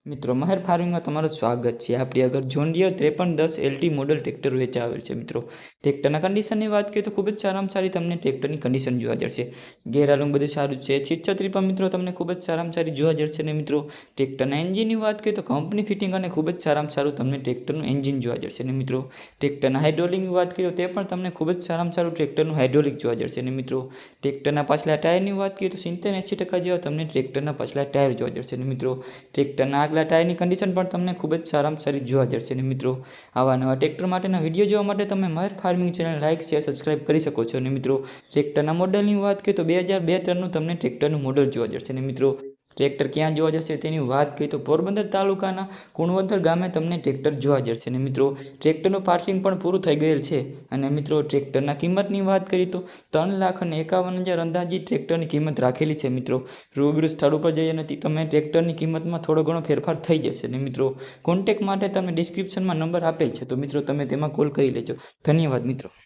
મિત્રો મહેર ફાર્મિંગમાં તમારું સ્વાગત છે। આપણી આગળ John Deere 5310 LT model tractor વેચવા આવેલ છે। મિત્રો ટ્રેક્ટરના કન્ડિશનની વાત કરીએ તો ખૂબ જ સારામાં સારી તમને ટ્રેક્ટરની કન્ડિશન જોવા જશે। ગેરહાલું બધું સારું છે। છીછત્રી પણ મિત્રો તમને ખૂબ જ સારામાં સારી જોવા જશે ને મિત્રો ટ્રેક્ટરના એન્જિનની વાત કરીએ તો કંપની ફિટિંગ અને ખૂબ જ સારામાં સારું તમને ટ્રેક્ટરનું એન્જિન જોવા જશે ને મિત્રો ટ્રેક્ટરના હાઇડ્રોલિકની વાત કરીએ તો તે પણ તમને ખૂબ જ સારામાં સારું ટ્રેક્ટરનું હાઇડ્રોલિક જોવા જશે ને મિત્રો ટ્રેક્ટરના પાછલા ટાયરની વાત કરીએ તો 70-80% જેવા તમને ટ્રેક્ટરના પાછલા ટાયર જોવા જશે ને મિત્રો ટ્રેક્ટરના આગલા ટાયરની કન્ડિશન પણ તમને ખૂબ જ સારામાં સારી જોવા જશે ને મિત્રો આવા નવા ટ્રેક્ટર માટેના વિડીયો જોવા માટે તમે Maher farming channel like share subscribe કરી શકો છો અને મિત્રો ટ્રેક્ટરના મોડલની વાત કરીએ તો 2002-03નું તમને ટ્રેક્ટરનું મોડલ જોવા જશે ને મિત્રો ટ્રેક્ટર ક્યાં જોવા જશે તેની વાત કરીએ તો પોરબંદર તાલુકાના કુણવદર ગામે તમને ટ્રેક્ટર જોવા જશે ને મિત્રો ટ્રેક્ટરનું પાર્સિંગ પણ પૂરું થઈ ગયેલ છે અને મિત્રો ટ્રેક્ટરના કિંમતની વાત કરીએ તો 3,51,000 અંદાજિત ટ્રેક્ટરની કિંમત રાખેલી છે મિત્રો રૂબરૂ સ્થળ ઉપર જઈએ નથી તમે ટ્રેક્ટરની કિંમતમાં થોડો ઘણો ફેરફાર થઈ જશે ને મિત્રો કોન્ટેક્ટ માટે તમે ડિસ્ક્રિપ્શનમાં નંબર આપેલ છે તો મિત્રો તમે તેમાં કોલ કરી લેજો। ધન્યવાદ મિત્રો।